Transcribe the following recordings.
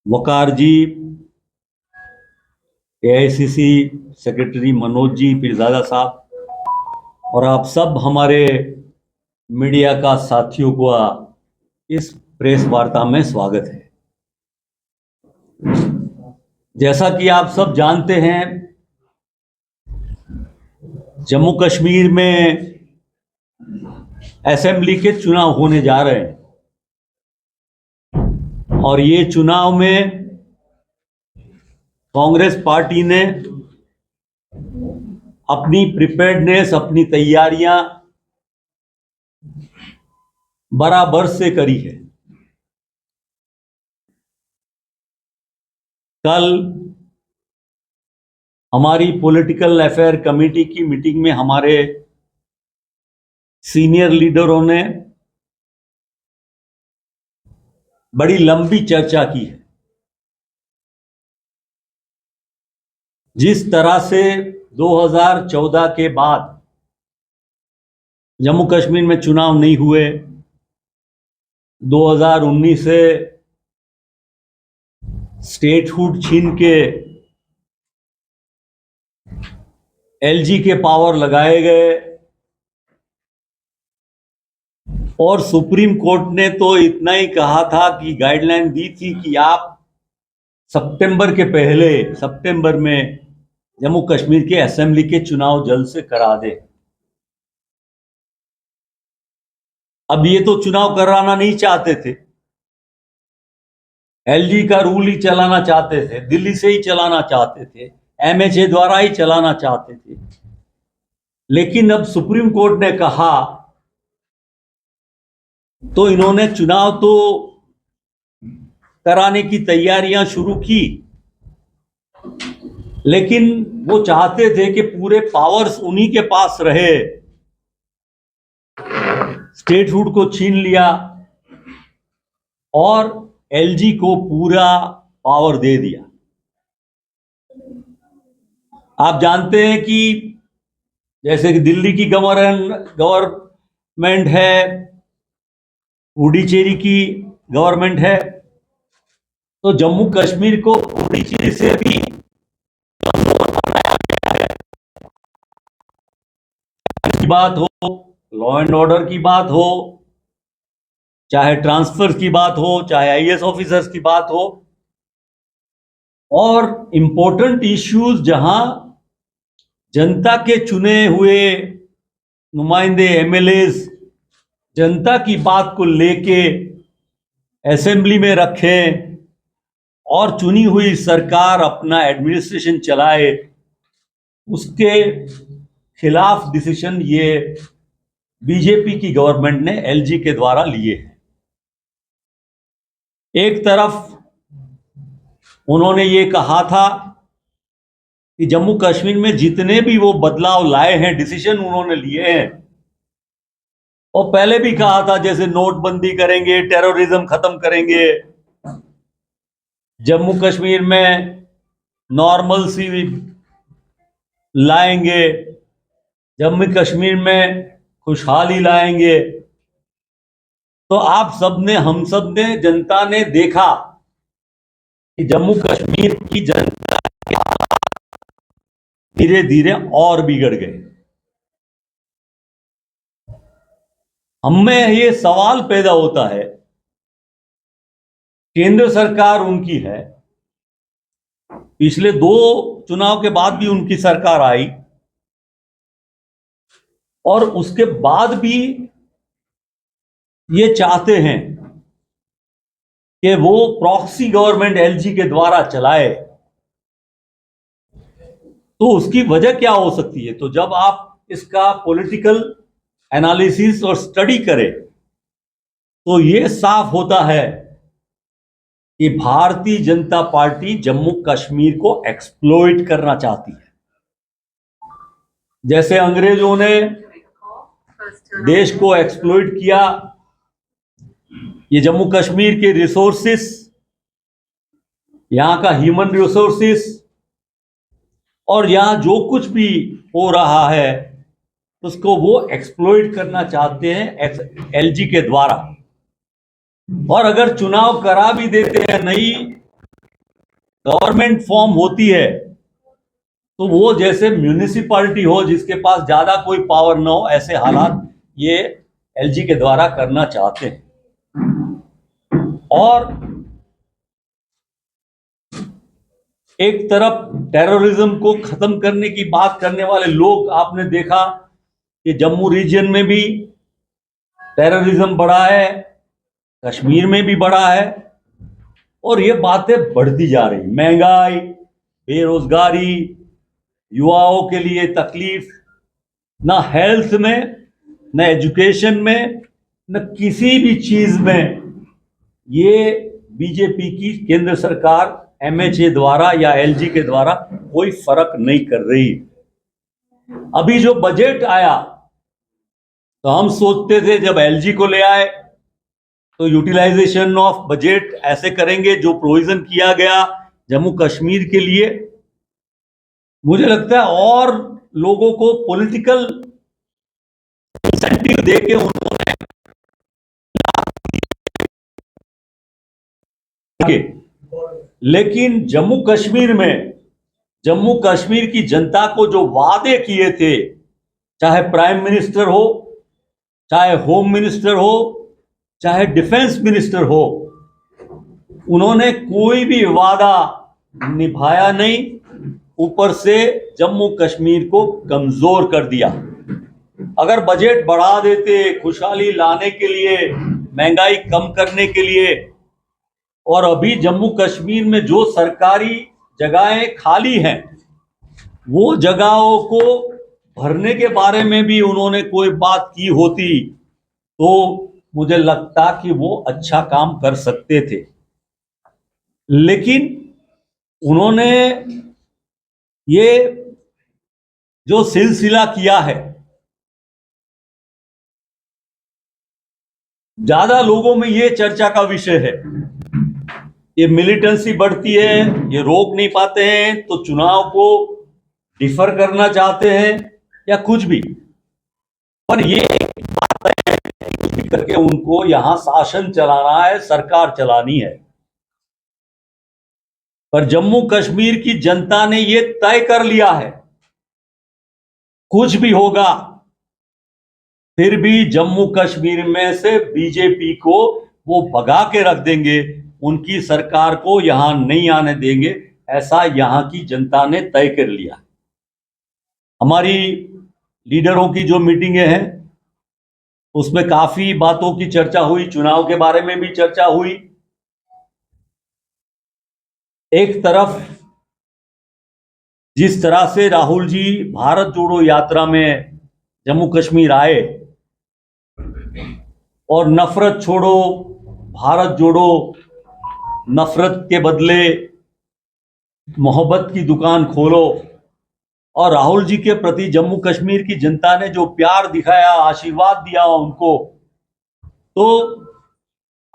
वकार जी, AICC secretary Manoj ji, Pirzada साहब और आप सब हमारे मीडिया का साथियों को इस प्रेस वार्ता में स्वागत है। जैसा कि आप सब जानते हैं, जम्मू कश्मीर में असेंबली के चुनाव होने जा रहे हैं और ये चुनाव में कांग्रेस पार्टी ने अपनी प्रिपेयर्डनेस, अपनी तैयारियां बराबर से करी है। कल हमारी पॉलिटिकल अफेयर कमेटी की मीटिंग में हमारे सीनियर लीडरों ने बड़ी लंबी चर्चा की है। जिस तरह से 2014 के बाद जम्मू कश्मीर में चुनाव नहीं हुए, 2019 से स्टेटहुड छीन के एलजी के पावर लगाए गए और सुप्रीम कोर्ट ने तो इतना ही कहा था कि गाइडलाइन दी थी कि आप सितंबर में जम्मू कश्मीर के असेंबली के चुनाव जल्द से करा दे। अब ये तो चुनाव कराना नहीं चाहते थे, एलजी का रूल ही चलाना चाहते थे, दिल्ली से ही चलाना चाहते थे, एमएचए द्वारा ही चलाना चाहते थे। लेकिन अब सुप्रीम कोर्ट ने कहा तो इन्होंने चुनाव तो कराने की तैयारियां शुरू की, लेकिन वो चाहते थे कि पूरे पावर्स उन्हीं के पास रहे। स्टेटहुड को छीन लिया और एलजी को पूरा पावर दे दिया। आप जानते हैं कि जैसे कि दिल्ली की गवर्नमेंट है, पुडुचेरी की गवर्नमेंट है, तो जम्मू कश्मीर को पुडुचेरी से भी की बात हो, लॉ एंड ऑर्डर की बात हो, चाहे ट्रांसफर की बात हो, चाहे आईएएस ऑफिसर्स की बात हो, और इंपॉर्टेंट इश्यूज जहां जनता के चुने हुए नुमाइंदे एमएलएस जनता की बात को लेके असेंबली में रखें और चुनी हुई सरकार अपना एडमिनिस्ट्रेशन चलाए, उसके खिलाफ डिसीजन ये बीजेपी की गवर्नमेंट ने एलजी के द्वारा लिए हैं। एक तरफ उन्होंने ये कहा था कि जम्मू कश्मीर में जितने भी वो बदलाव लाए हैं, डिसीजन उन्होंने लिए हैं, और पहले भी कहा था जैसे नोटबंदी करेंगे, टेररिज्म खत्म करेंगे, जम्मू कश्मीर में नॉर्मल सी लाएंगे, जम्मू कश्मीर में खुशहाली लाएंगे। तो आप सबने, हम सब ने, जनता ने देखा कि जम्मू कश्मीर की जनता धीरे धीरे और बिगड़ गए। हमें ये सवाल पैदा होता है, केंद्र सरकार उनकी है, पिछले 2 चुनाव के बाद भी उनकी सरकार आई और उसके बाद भी ये चाहते हैं कि वो प्रॉक्सी गवर्नमेंट एलजी के द्वारा चलाए। तो उसकी वजह क्या हो सकती है? तो जब आप इसका पॉलिटिकल एनालिसिस और स्टडी करें तो ये साफ होता है कि भारतीय जनता पार्टी जम्मू कश्मीर को एक्सप्लॉइट करना चाहती है। जैसे अंग्रेजों ने देश को एक्सप्लॉइट किया, ये जम्मू कश्मीर के रिसोर्सेस, यहां का ह्यूमन रिसोर्सेस और यहां जो कुछ भी हो रहा है उसको वो एक्सप्लॉइट करना चाहते हैं एलजी के द्वारा। और अगर चुनाव करा भी देते हैं नई गवर्नमेंट फॉर्म होती है तो वो जैसे म्यूनिसिपैलिटी हो जिसके पास ज्यादा कोई पावर ना हो, ऐसे हालात ये एलजी के द्वारा करना चाहते हैं। और एक तरफ टेररिज्म को खत्म करने की बात करने वाले लोग, आपने देखा कि जम्मू रीजन में भी टेररिज्म बढ़ा है, कश्मीर में भी बढ़ा है, और ये बातें बढ़ती जा रही। महंगाई, बेरोजगारी, युवाओं के लिए तकलीफ, ना हेल्थ में, न एजुकेशन में, न किसी भी चीज में ये बीजेपी की केंद्र सरकार एमएचए द्वारा या एलजी के द्वारा कोई फर्क नहीं कर रही। अभी जो बजट आया तो हम सोचते थे जब एलजी को ले आए तो यूटिलाइजेशन ऑफ बजट ऐसे करेंगे, जो प्रोविजन किया गया जम्मू कश्मीर के लिए, मुझे लगता है और लोगों को पॉलिटिकल इंसेंटिव देके उन्होंने, लेकिन जम्मू कश्मीर की जनता को जो वादे किए थे, चाहे प्राइम मिनिस्टर हो, चाहे होम मिनिस्टर हो, चाहे डिफेंस मिनिस्टर हो, उन्होंने कोई भी वादा निभाया नहीं, ऊपर से जम्मू कश्मीर को कमजोर कर दिया। अगर बजट बढ़ा देते खुशहाली लाने के लिए, महंगाई कम करने के लिए, और अभी जम्मू कश्मीर में जो सरकारी जगहें खाली हैं वो जगहों को भरने के बारे में भी उन्होंने कोई बात की होती तो मुझे लगता कि वो अच्छा काम कर सकते थे। लेकिन उन्होंने ये जो सिलसिला किया है, ज्यादा लोगों में ये चर्चा का विषय है, ये मिलिटेंसी बढ़ती है, ये रोक नहीं पाते हैं तो चुनाव को डिफर करना चाहते हैं या कुछ भी, पर ये बात है करके उनको यहां शासन चलाना है, सरकार चलानी है। पर जम्मू कश्मीर की जनता ने ये तय कर लिया है, कुछ भी होगा फिर भी जम्मू कश्मीर में से बीजेपी को वो भगा के रख देंगे, उनकी सरकार को यहां नहीं आने देंगे, ऐसा यहां की जनता ने तय कर लिया। हमारी लीडरों की जो मीटिंगें हैं उसमें काफी बातों की चर्चा हुई, चुनाव के बारे में भी चर्चा हुई। एक तरफ जिस तरह से राहुल जी भारत जोड़ो यात्रा में जम्मू कश्मीर आए और नफरत छोड़ो भारत जोड़ो, नफरत के बदले मोहब्बत की दुकान खोलो, और राहुल जी के प्रति जम्मू कश्मीर की जनता ने जो प्यार दिखाया, आशीर्वाद दिया उनको, तो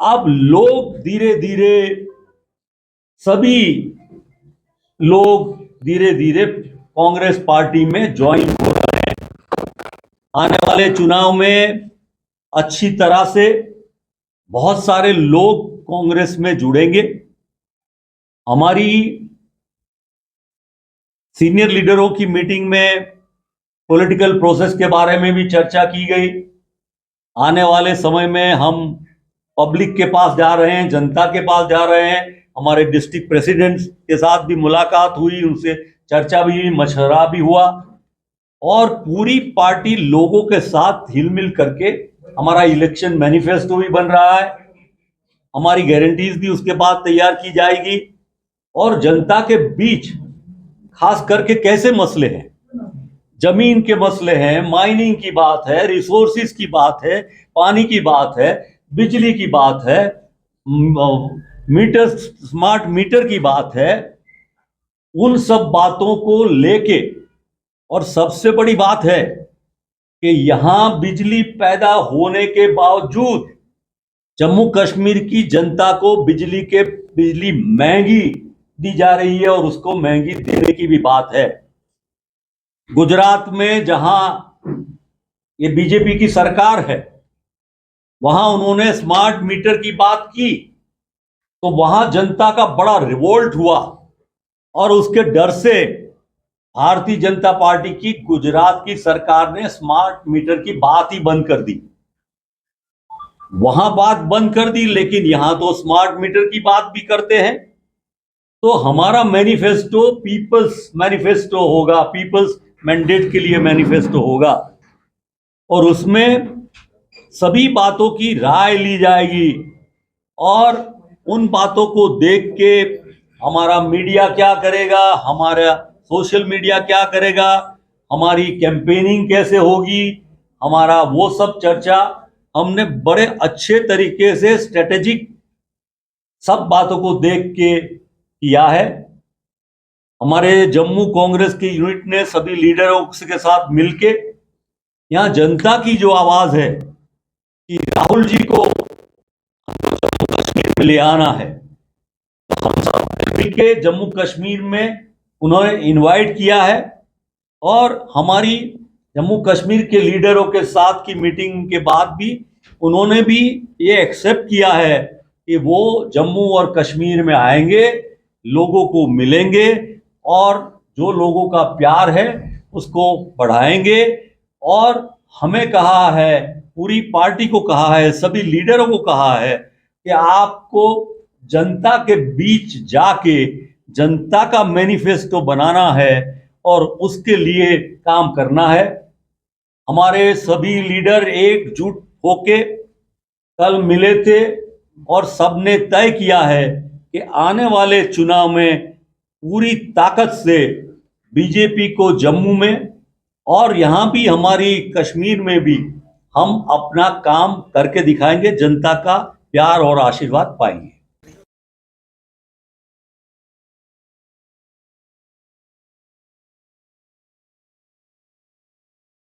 अब लोग धीरे धीरे, सभी लोग धीरे धीरे कांग्रेस पार्टी में ज्वाइन हो रहे हैं। आने वाले चुनाव में अच्छी तरह से बहुत सारे लोग कांग्रेस में जुड़ेंगे। हमारी सीनियर लीडरों की मीटिंग में पॉलिटिकल प्रोसेस के बारे में भी चर्चा की गई। आने वाले समय में हम पब्लिक के पास जा रहे हैं, जनता के पास जा रहे हैं। हमारे डिस्ट्रिक्ट प्रेसिडेंट के साथ भी मुलाकात हुई, उनसे चर्चा भी हुई, मशवरा भी हुआ, और पूरी पार्टी लोगों के साथ हिलमिल करके हमारा इलेक्शन मैनिफेस्टो भी बन रहा है। हमारी गारंटीज भी उसके बाद तैयार की जाएगी, और जनता के बीच खास करके कैसे मसले हैं, जमीन के मसले हैं, माइनिंग की बात है, रिसोर्सेज की बात है, पानी की बात है, बिजली की बात है, मीटर, स्मार्ट मीटर की बात है, उन सब बातों को लेके, और सबसे बड़ी बात है कि यहां बिजली पैदा होने के बावजूद जम्मू कश्मीर की जनता को बिजली महंगी दी जा रही है, और उसको महंगी देने की भी बात है। गुजरात में जहां ये बीजेपी की सरकार है, वहां उन्होंने स्मार्ट मीटर की बात की तो वहां जनता का बड़ा रिवोल्ट हुआ, और उसके डर से भारतीय जनता पार्टी की गुजरात की सरकार ने स्मार्ट मीटर की बात ही बंद कर दी। वहां बात बंद कर दी, लेकिन यहां तो स्मार्ट मीटर की बात भी करते हैं। तो हमारा मैनिफेस्टो पीपल्स मैनिफेस्टो होगा, पीपल्स मैंडेट के लिए मैनिफेस्टो होगा, और उसमें सभी बातों की राय ली जाएगी। और उन बातों को देख के हमारा मीडिया क्या करेगा, हमारा सोशल मीडिया क्या करेगा, हमारी कैंपेनिंग कैसे होगी, हमारा वो सब चर्चा हमने बड़े अच्छे तरीके से स्ट्रेटेजिक सब बातों को देख के किया है। हमारे जम्मू कांग्रेस की यूनिट ने सभी लीडरों के साथ मिलके यहाँ जनता की जो आवाज है कि राहुल जी को जम्मू कश्मीर में ले आना है, तो हम सब मिलके जम्मू कश्मीर में उन्होंने इनवाइट किया है। और हमारी जम्मू कश्मीर के लीडरों के साथ की मीटिंग के बाद भी उन्होंने भी ये एक्सेप्ट किया है कि वो जम्मू और कश्मीर में आएंगे, लोगों को मिलेंगे और जो लोगों का प्यार है उसको बढ़ाएंगे। और हमें कहा है, पूरी पार्टी को कहा है, सभी लीडरों को कहा है कि आपको जनता के बीच जाके जनता का मैनिफेस्टो बनाना है और उसके लिए काम करना है। हमारे सभी लीडर एकजुट होके कल मिले थे और सबने तय किया है कि आने वाले चुनाव में पूरी ताकत से बीजेपी को जम्मू में और यहां भी हमारी कश्मीर में भी हम अपना काम करके दिखाएंगे, जनता का प्यार और आशीर्वाद पाएंगे।